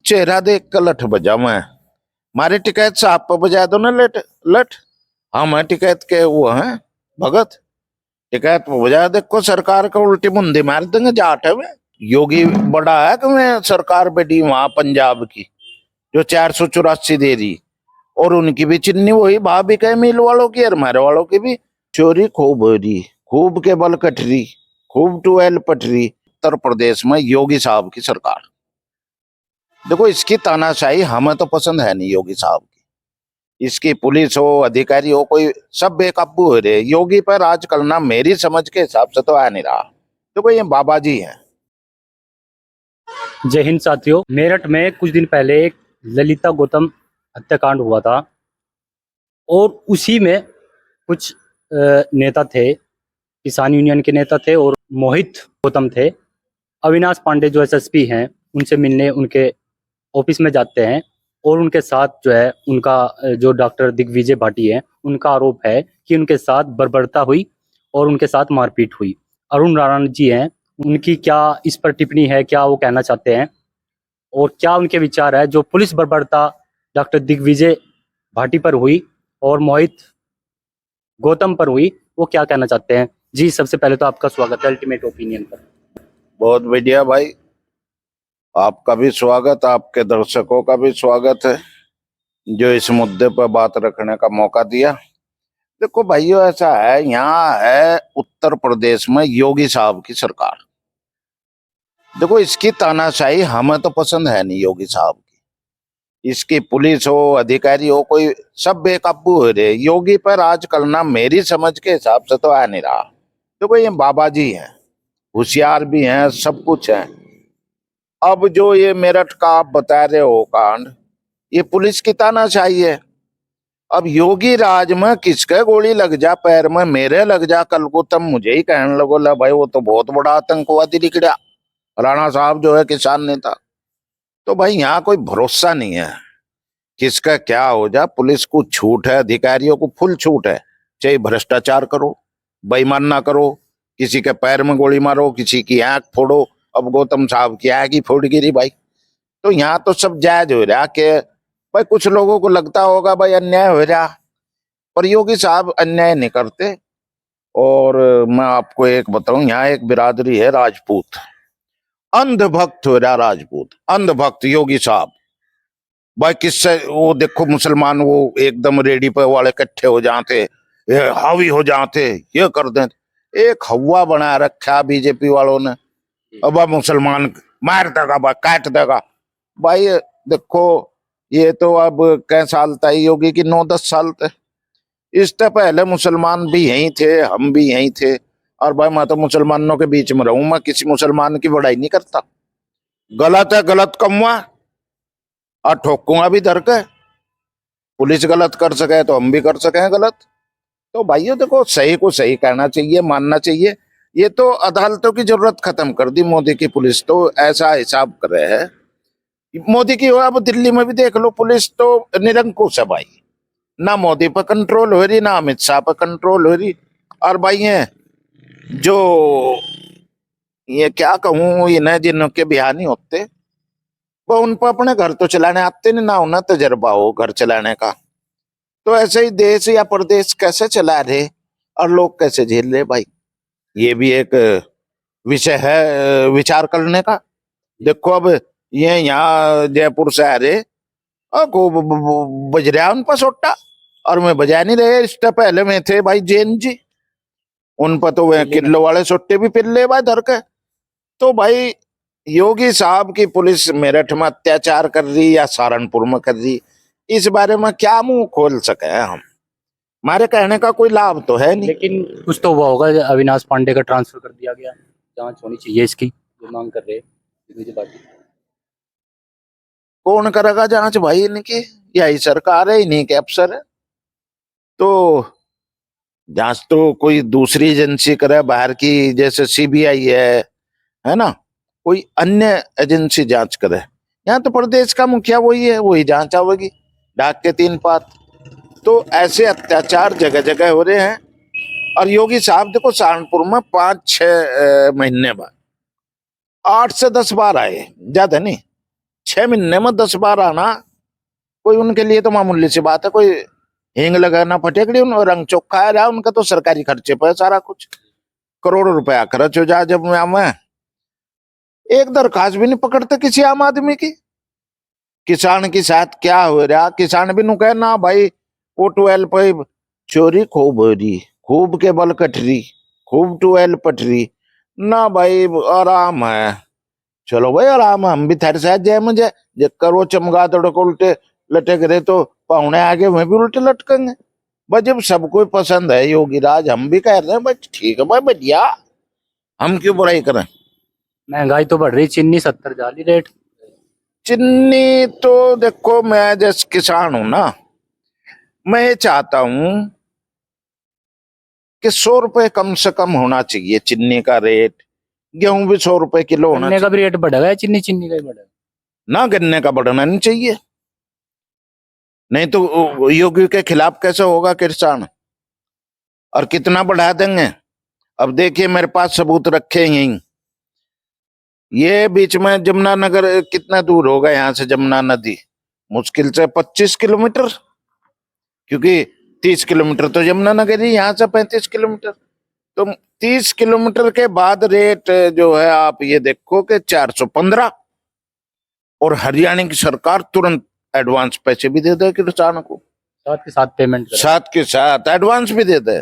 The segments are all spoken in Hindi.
चेहरा देख कर लठ बजा मैं। मारे टिकैत साहब पर बजा दो ना लठ लठ। हाँ मैं टिकैत के वो हैं भगत। टिकैत पर बजा देखो सरकार का उल्टी मुंडी मार देंगे जाट है वे। योगी बड़ा है कि मैं सरकार बैठी वहां पंजाब की जो 484 दे रही और उनकी भी चिन्नी वही भाभी कहे मिल वालों की और हमारे वालों की भी। चोरी खूब हो रही, खूब के बल कटरी, खूब टूएल पटरी। उत्तर प्रदेश में योगी साहब की सरकार। देखो इसकी तानाशाही हमें तो पसंद है नहीं योगी साहब की। इसकी पुलिस हो अधिकारी हो कोई सब बेकाबू हो रहे। योगी पर राज करना मेरी समझ के हिसाब से तो आ नहीं रहा। देखो ये बाबा जी हैं। जय हिंद साथियों। मेरठ में कुछ दिन पहले एक ललिता गौतम हत्याकांड हुआ था और उसी में कुछ नेता थे, किसान यूनियन के नेता थे और मोहित गौतम थे। अविनाश पांडे जो एसएसपी हैं उनसे मिलने उनके ऑफिस में जाते हैं और उनके साथ जो है उनका जो डॉक्टर दिग्विजय भाटी है उनका आरोप है कि उनके साथ बर्बरता हुई और उनके साथ मारपीट हुई। अरुण राणा जी हैं, उनकी क्या इस पर टिप्पणी है, क्या वो कहना चाहते हैं और क्या उनके विचार है जो पुलिस बर्बरता डॉक्टर दिग्विजय भाटी पर हुई और मोहित गौतम पर हुई, वो क्या कहना चाहते हैं। जी सबसे पहले तो आपका स्वागत है अल्टीमेट ओपिनियन पर। बहुत बढ़िया भाई, आपका भी स्वागत, आपके दर्शकों का भी स्वागत है जो इस मुद्दे पर बात रखने का मौका दिया। देखो भाइयों ऐसा है, यहाँ है उत्तर प्रदेश में योगी साहब की सरकार। देखो इसकी तानाशाही हमें तो पसंद है नहीं योगी साहब की। इसकी पुलिस हो अधिकारी हो कोई सब बेकाबू हो रहे। योगी पर राज करना मेरी समझ के हिसाब से तो आ नहीं रहा। देखो ये बाबा जी हैं, होशियार भी हैं, सब कुछ है। अब जो ये मेरठ का आप बता रहे हो कांड, ये पुलिस की तानाशाही है। अब योगी राज में किसके गोली लग जा, पैर में मेरे लग जा, कल को तब मुझे ही कहने लगो ला भाई वो तो बहुत बड़ा आतंकवादी निकला राणा साहब जो है किसान नेता। तो भाई यहाँ कोई भरोसा नहीं है, किसका क्या हो जा। पुलिस को छूट है, अधिकारियों को फुल छूट है, चाहे भ्रष्टाचार करो, बेईमान ना करो, किसी के पैर में गोली मारो, किसी की आंख फोड़ो। अब गौतम साहब की आंख ही फोड़ गिरी भाई। तो यहाँ तो सब जायज हो रहा कि भाई कुछ लोगों को लगता होगा भाई अन्याय हो रहा, पर योगी साहब अन्याय नहीं करते। और मैं आपको एक बताऊं, यहाँ एक बिरादरी है राजपूत, अंधभक्त हो रहा राजपूत, अंधभक्त योगी साहब। भाई किससे वो देखो मुसलमान वो एकदम रेडी पे वाले इकट्ठे हो जाते, हावी हो जाते, ये कर दे। एक हवा बना रखा बीजेपी वालों ने। अब मुसलमान मार देगा भाई, काट देगा भाई। देखो ये तो अब कै साल था योगी की, 9-10 साल थे। इससे पहले मुसलमान भी यहीं थे, हम भी यहीं थे। और भाई मैं तो मुसलमानों के बीच में रहूं, मैं किसी मुसलमान की बड़ाई नहीं करता। गलत है गलत कहूंगा और ठोकूंगा भी धर के। पुलिस गलत कर सके तो हम भी कर सके गलत। तो भाइयों देखो सही को सही कहना चाहिए, मानना चाहिए। ये तो अदालतों की जरूरत खत्म कर दी मोदी की पुलिस तो। ऐसा हिसाब कर रहे हैं मोदी की। अब दिल्ली में भी देख लो, पुलिस तो निरंकुश है भाई, ना मोदी पर कंट्रोल हो रही, ना अमित शाह पर कंट्रोल हो रही। और भाई जो ये क्या कहूं, इन्हें जिनके बिहार नहीं होते वो उन पर अपने घर तो चलाने आते नहीं, ना उन्हें तजर्बा हो घर चलाने का। तो ऐसे ही देश या प्रदेश कैसे चला रहे और लोग कैसे झेल रहे भाई, ये भी एक विषय है विचार करने का। देखो अब ये यहाँ जयपुर से आ रहे को बज रहा उन पर सोटा, और मैं बजा नहीं रहे। इससे पहले में थे भाई जैन जी, उन पर तो वे किलो वाले सोटे भी पिल ले भाई धर के। तो भाई योगी साहब की पुलिस मेरठ में अत्याचार कर रही या सहारनपुर में कर रही, इस बारे में क्या मुंह खोल सके हम। हमारे कहने का कोई लाभ तो है नहीं। लेकिन कुछ तो हुआ होगा, अविनाश पांडे का ट्रांसफर कर दिया गया, जांच होनी चाहिए इसकी जो मांग कर रहे दिग्विजय भाटी। कौन करेगा जांच भाई इनकी, यही सरकार है, इन्हीं के अफसर है। तो जांच तो कोई दूसरी एजेंसी करे बाहर की, जैसे सीबीआई है ना, कोई अन्य एजेंसी जांच करे। यहाँ तो प्रदेश का मुखिया वही है, वही जांच आवेगी, डाक के 3 पात। तो ऐसे अत्याचार जगह जगह हो रहे हैं। और योगी साहब देखो सहारनपुर में 5-6 महीने बाद 8 से 10 बार आए, ज्यादा नहीं, 6 महीने में 10 बार आना कोई उनके लिए तो मामूली सी बात है। कोई हींग लगाना फटेकड़ी उन रंग चोखा है रहा, उनका तो सरकारी खर्चे पर है सारा कुछ। करोड़ों रुपया खर्च हो जाए जब मैं एक दरखास्त भी नहीं पकड़ते किसी आम आदमी की। किसान के साथ क्या हो रहा, किसान भी नु कहे ना भाई वो टूएल पे चोरी खूब हो रही, खूब के बल कटरी, खूब टूएल पटरी ना भाई आराम है। चलो भाई आराम है, हम भी थर साथ जाए मुझे करो चमगादड़ को उल्टे लटक रहे तो पाहुने आगे वह भी उल्टे लटकेंगे। बस जब सबको पसंद है योगी राज, हम भी कह रहे हैं बस ठीक है भाई बढ़िया, हम क्यों बुराई करें। महंगाई तो बढ़ रही, चीनी 70 जा रही रेट। चिन्नी तो देखो मैं जैसे किसान हूं ना, मैं ये चाहता हूं कि 100 रुपए कम से कम होना चाहिए चिन्नी का रेट। गेहूं भी 100 रुपए किलो होना गन्ने का चाहिए भी रेट बढ़ेगा या चीनी चीनी का ही बढ़ेगा? ना, गन्ने का बढ़ना नहीं चाहिए। नहीं तो योगी के खिलाफ कैसे होगा किसान, और कितना बढ़ा देंगे। अब देखिए मेरे पास सबूत रखे यहीं, ये बीच में जमुनानगर कितना दूर होगा यहाँ से जमुना नदी, मुश्किल से 25 किलोमीटर, क्योंकि 30 किलोमीटर तो यमुनानगर ही, यहाँ से 35 किलोमीटर। तो 30 किलोमीटर के बाद रेट जो है आप ये देखो कि 415, और हरियाणा की सरकार तुरंत एडवांस पैसे भी दे दे किसान को, साथ के साथ पेमेंट करें। साथ के साथ एडवांस भी दे दे।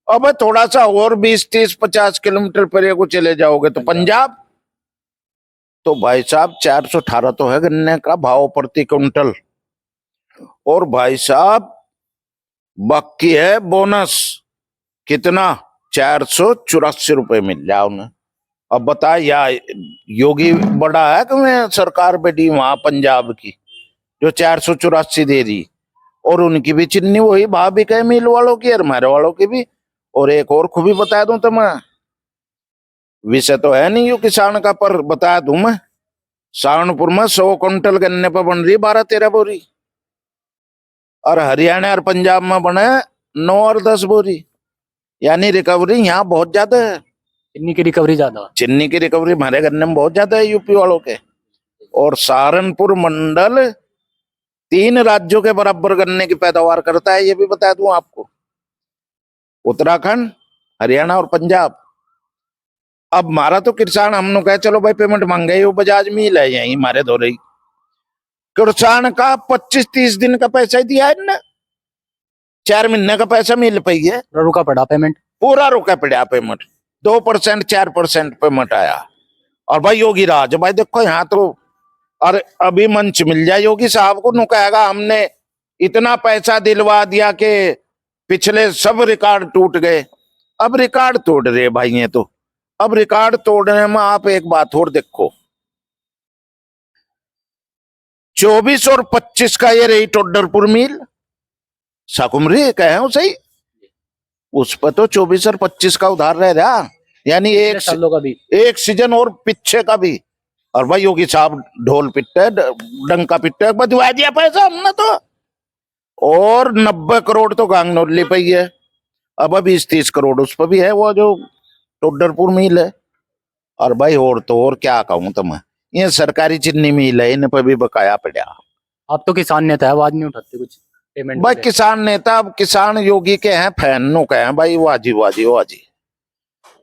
अब थोड़ा सा और 20, 30, 50 किलोमीटर परे को चले जाओगे तो पंजाब, तो भाई साहब 418 तो है गन्ने का भाव प्रति क्विंटल, और भाई साहब बाकी है बोनस कितना, 484 रुपए मिल जाए उन्हें। अब बता या योगी बड़ा है कि मैं सरकार बैठी वहां पंजाब की जो 484 दे रही, और उनकी भी चिन्नी वही भाव भी कहे मिल वालों की और हमारे वालों की भी। और एक और खूबी बता दूं तो मैं, विषय तो है नहीं यू किसान का, पर बता दूं मैं, सहारनपुर में 100 क्विंटल गन्ने पर बन रही 12-13 बोरी, और हरियाणा और पंजाब में बने 9 और 10 बोरी। यानी रिकवरी यहाँ बहुत ज्यादा है, चीनी की रिकवरी ज्यादा। चिन्नी की रिकवरी हमारे गन्ने में बहुत ज्यादा है यूपी वालों के। और सहारनपुर मंडल 3 राज्यों के बराबर गन्ने की पैदावार करता है, ये भी बता दूं आपको, उत्तराखंड, हरियाणा और पंजाब। अब हमारा तो किसान हम कहे चलो भाई पेमेंट मांगे, वो बजाज मिल है यही हमारे दौरे ही, किसान का 25-30 दिन का पैसा ही दिया है ना, 4 महीने का पैसा मिल पाई है, रुका पड़ा पेमेंट, पूरा रुका पड़ा पेमेंट, 2%, 4% पेमेंट आया। और भाई योगी राज भाई देखो यहाँ तो, अरे अभी मंच मिल जाए योगी साहब को, नु कहेगा हमने इतना पैसा दिलवा दिया कि पिछले सब रिकॉर्ड टूट गए। अब रिकॉर्ड तोड़ रहे भाई ये तो, अब रिकॉर्ड तोड़ने में आप एक बात और देखो, 24 और 25 का ये रही टोडरपुर मिल साकुमरी कहे सही, उस पर तो 24 और 25 का उधार रह रहा, यानी एक सालों का भी। एक सीजन और पीछे का भी। और भाई योगी साहब ढोल पिट्टे डंका पिट्टे बदवा दिया पैसा हमने तो, और 90 करोड़ तो गांगनौली पे ही है, अब 20-30 करोड़ उस पर भी है वो जो टोडरपुर मिल है। और भाई और तो और क्या कहूं तुम्हें, ये सरकारी चिन्नी मिल है, इन पर भी बकाया पड़ा। आप तो किसान नेता है, आवाज नहीं उठाते कुछ पेमेंट भाई किसान नेता, अब किसान योगी के हैं फैन नो के हैं भाई, वाजी वाजी वाजी।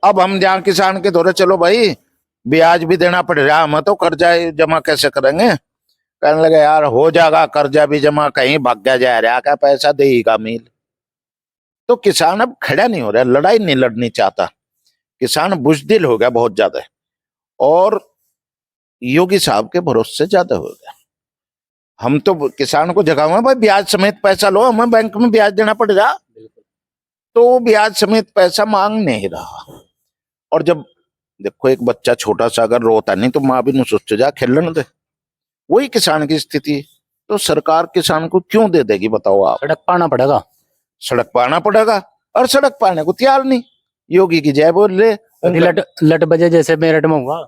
अब हम जहाँ किसान के दौरे चलो भाई ब्याज भी देना पड़ रहा, हम तो कर्जा जमा कैसे करेंगे, कहने लगे यार हो जाएगा कर्जा भी जमा, कहीं भाग्या जा रहा क्या पैसा देगा मिल। तो किसान अब खड़ा नहीं हो रहा, लड़ाई नहीं लड़नी चाहता, किसान बुजदिल हो गया बहुत ज्यादा, और योगी साहब के भरोसे ज्यादा हो गया। हम तो किसान को जगाओ भाई ब्याज समेत पैसा लो, हमें बैंक में ब्याज देना पड़ रहा, तो ब्याज समेत पैसा मांग नहीं रहा। और जब देखो एक बच्चा छोटा सा अगर रोता नहीं तो माँ भी नहीं सोच जा खेलने दे, वही किसान की स्थिति। तो सरकार किसान को क्यों दे देगी बताओ आप, सड़क पाना पड़ेगा, सड़क पाना पड़ेगा, और सड़क पाने को तैयार नहीं। योगी की जय बोल ले, लट बजे जैसे मेरठ में हुआ।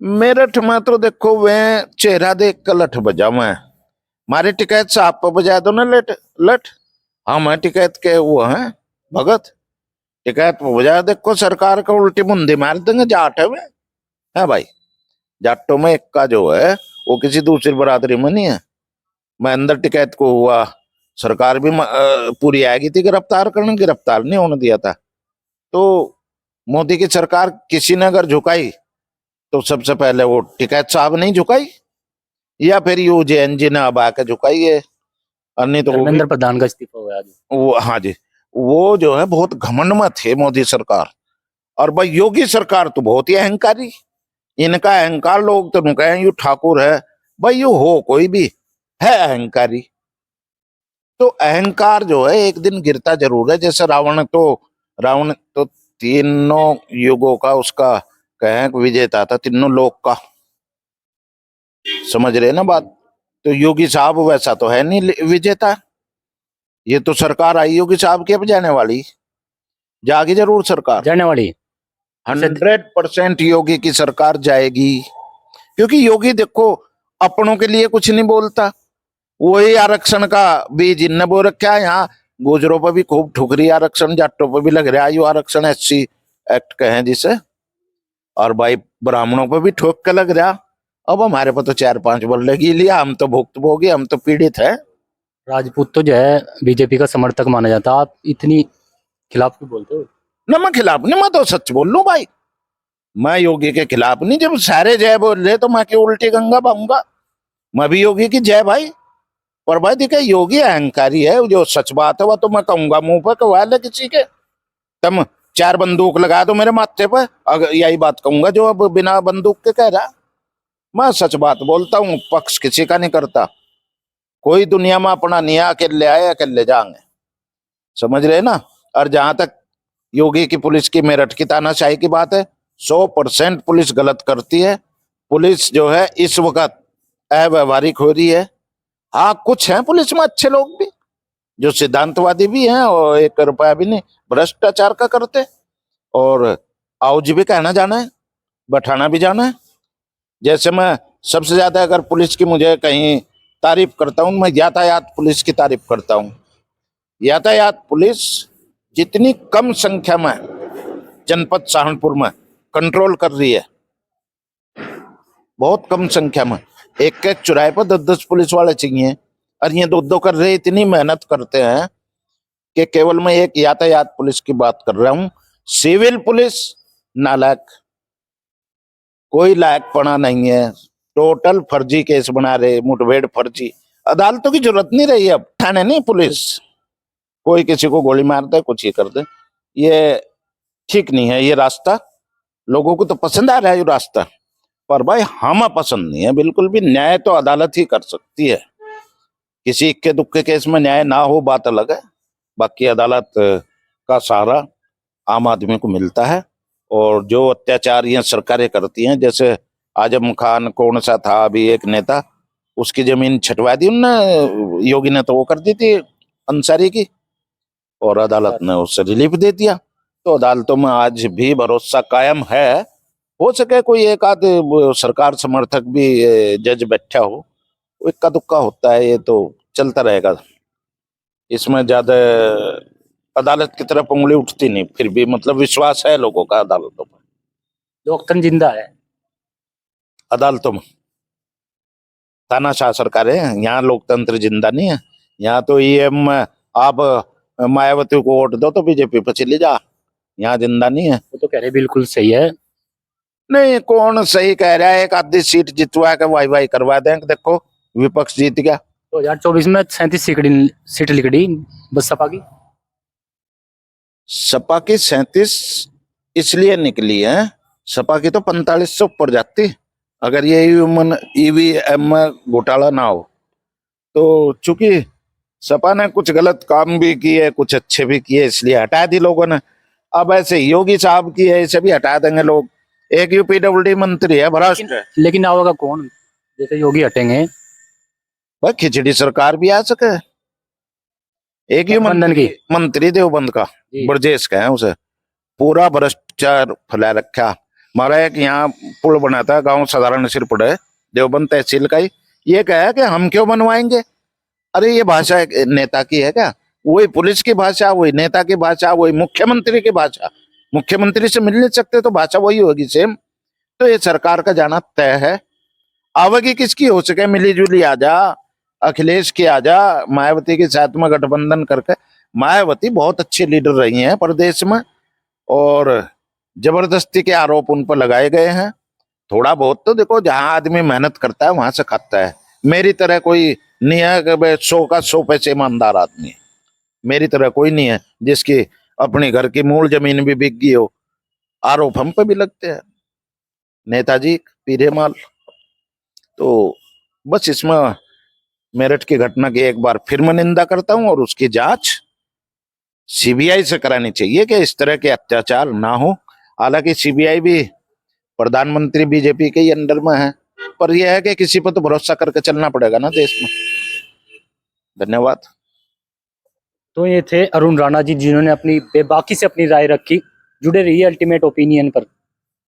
मेरठ में तो देखो वे चेहरा देख कर लठ बजा, मैं मारे टिकैत साहब पर बजा दो ना लठ लठ, हम है टिकैत के वो हैं भगत, टिकैत पर बजा देखो सरकार का उल्टी मुंदी मार देंगे। जाट है वे है भाई, जाटों में एक का जो है वो किसी दूसरी बरादरी में नहीं है। मैं अंदर टिकैत को हुआ, सरकार भी पूरी आएगी थी गिरफ्तार करने, गिरफ्तार नहीं होने दिया था। तो मोदी की सरकार किसी ने अगर झुकाई तो सबसे पहले वो टिकैत साहब नहीं झुकाई, या फिर यूजेएनजी ने अब आके झुकाई है, और नहीं तो वो धर्मेंद्र प्रधान का इस्तीफा हुआ आज। वो हाँ जी, वो जो है बहुत घमंड में थे मोदी सरकार। और भाई योगी सरकार तो बहुत ही अहंकारी, इनका अहंकार लोग तो कहें यू ठाकुर है, भाई यू हो कोई भी है अहंकारी। तो अहंकार जो है एक दिन गिरता जरूर है। जैसे रावण तो तीनों युगों का उसका कहें विजेता था, तीनों लोक का, समझ रहे ना बात। तो योगी साहब वैसा तो है नहीं विजेता। ये तो सरकार आई योगी साहब की, अब जाने वाली, जागी जरूर सरकार, जाने वाली 100% योगी की सरकार जाएगी। क्योंकि योगी देखो अपनों के लिए कुछ नहीं बोलता, वही आरक्षण का बीज इनने बो रखा है। यहाँ गुजरों पर भी खूब ठुकरी आरक्षण, जाटों पर भी लग रहा है यो आरक्षण, SC एक्ट कहें जिसे, और भाई ब्राह्मणों पर भी ठोक के लग रहा। अब हमारे पर तो 4-5 वर्ष लगी लिया, हम तो भुक्तभोगी, हम तो पीड़ित है। राजपूत तो जो है बीजेपी का समर्थक माना जाता है, आप इतनी खिलाफ क्यों बोलते हो? ना मैं खिलाफ नहीं, मैं तो सच बोल लूं भाई, मैं योगी के खिलाफ नहीं। जब सारे जय बोल रहे तो मैं क्यों उल्टी गंगा बहूंगा? मैं भी योगी की जय भाई। पर भाई देखिए योगी अहंकारी है, जो सच बात है वह तो मैं कहूंगा मुंह पर, कवा ले किसी के, तुम 4 बंदूक लगा दो मेरे माथे पर, अगर यही बात कहूंगा जो अब बिना बंदूक के कह रहा। मैं सच बात बोलता हूँ, पक्ष किसी का नहीं करता। कोई दुनिया में अपना नहीं अकेले आए अकेले जाएंगे, समझ रहे ना। और जहां तक योगी की पुलिस की मेरठ की तानाशाही की बात है, 100% पुलिस गलत करती है। पुलिस जो है इस वक्त अव्यवहारिक हो रही है। हाँ कुछ हैं पुलिस में अच्छे लोग भी, जो सिद्धांतवादी भी हैं और 1 रुपया भी नहीं भ्रष्टाचार का करते। और आओ जी भी कहना जाना है, बैठाना भी जाना है। जैसे मैं सबसे ज्यादा अगर पुलिस की मुझे कहीं तारीफ करता हूं, मैं यातायात पुलिस की तारीफ करता हूं। यातायात पुलिस जितनी कम संख्या में जनपद सहारनपुर में कंट्रोल कर रही है, बहुत कम संख्या में, एक चौराहे पर 10-10 पुलिस वाले चाहिए, और ये 2-2 कर रहे, इतनी मेहनत करते हैं कि केवल मैं एक यातायात पुलिस की बात कर रहा हूं। सिविल पुलिस नालायक, कोई लायकपना नहीं है, टोटल फर्जी केस बना रहे, मुठभेड़ फर्जी। अदालतों की जरूरत नहीं रही अब, थाने नहीं पुलिस, कोई किसी को गोली मार दे, कुछ ही कर दे। ये ठीक नहीं है ये रास्ता। लोगों को तो पसंद आ रहा है ये रास्ता, पर भाई हमें पसंद नहीं है बिल्कुल भी। न्याय तो अदालत ही कर सकती है, किसी इक्के दुक्के केस में न्याय ना हो बात अलग है, बाकी अदालत का सहारा आम आदमी को मिलता है। और जो अत्याचार ये सरकारें करती हैं, जैसे आजम खान कौन सा था अभी एक नेता, उसकी जमीन छटवा दी उनने, योगी ने तो वो कर दी थी अंसारी की, और अदालत ने उससे रिलीफ दे दिया। तो अदालतों में आज भी भरोसा कायम है। हो सके कोई एक आध सरकार समर्थक भी जज बैठा हो, इक्का दुक्का होता है, ये तो चलता रहेगा। इसमें ज्यादा अदालत की तरफ उंगली उठती नहीं, फिर भी मतलब विश्वास है लोगों का अदालतों पर। लोकतंत्र जिंदा है अदालतों में तानाशाह सरकार है, यहाँ लोकतंत्र जिंदा नहीं है। यहाँ तो ईएम आप मायावती को वोट दो तो बीजेपी पर चली जा, यहाँ जिंदा नहीं है। वो तो कह रहे बिल्कुल सही है। नहीं कौन सही कह रहा है, एक आधी सीट जितवा के वाई वाई करवा देंगे, देखो विपक्ष जीत गया। 2024 में 37 सीट लिखड़ी बसपा की। सपा की 37 इसलिए निकली है, सपा की तो 45 से ऊपर जाती अगर ये ईवीएम में घोटाला ना हो। तो चूंकि सपा ने कुछ गलत काम भी किए, कुछ अच्छे भी किए, इसलिए हटा दी लोगों ने। अब ऐसे योगी साहब की है, इसे भी हटा देंगे लोग। एक यूपीडब्ल्यूडी मंत्री है भ्रष्ट है। लेकिन आओगा कौन? जैसे योगी हटेंगे भाई खिचड़ी सरकार भी आ सके। एक ही गठबंधन की मंत्री देवबंद का, जी। ब्रजेश का है, उसे पूरा भ्रष्टाचार फैला रखा। हमारा एक यहाँ पुल बना था गांव साधारण सिरपुर है, देवबंद तहसील का ही, ये कहा कि हम क्यों बनवाएंगे। अरे ये भाषा एक नेता की है क्या? वही पुलिस की भाषा, वही नेता की भाषा, वही मुख्यमंत्री की भाषा। मुख्यमंत्री से मिल नहीं सकते तो भाषा वही होगी सेम। तो ये सरकार का जाना तय है। आवेगी किसकी हो सके, मिली जुली आ जा, अखिलेश की आ जा, मायावती के साथ में गठबंधन करके। मायावती बहुत अच्छे लीडर रही हैं प्रदेश में, और जबरदस्ती के आरोप उन पर लगाए गए हैं। थोड़ा बहुत तो देखो, जहां आदमी मेहनत करता है वहां से खाता है। मेरी तरह कोई नहीं है कि भाई 100 का 100 पैसे ईमानदार आदमी है। मेरी तरह कोई नहीं है जिसकी अपनी घर की मूल जमीन भी बिक गई हो। आरोप हम पे भी लगते हैं, नेताजी पीरे माल। तो बस इसमें मेरठ की घटना की एक बार फिर मैं निंदा करता हूं, और उसकी जांच सीबीआई से करानी चाहिए कि इस तरह के अत्याचार ना हो। हालांकि सीबीआई भी प्रधानमंत्री बीजेपी के ही अंडर में है, पर यह है कि किसी पर तो भरोसा करके चलना पड़ेगा ना देश में। धन्यवाद। तो ये थे अरुण राणा जी, जिन्होंने अपनी बेबाकी से अपनी राय रखी। जुड़े रहिए अल्टीमेट ओपिनियन पर।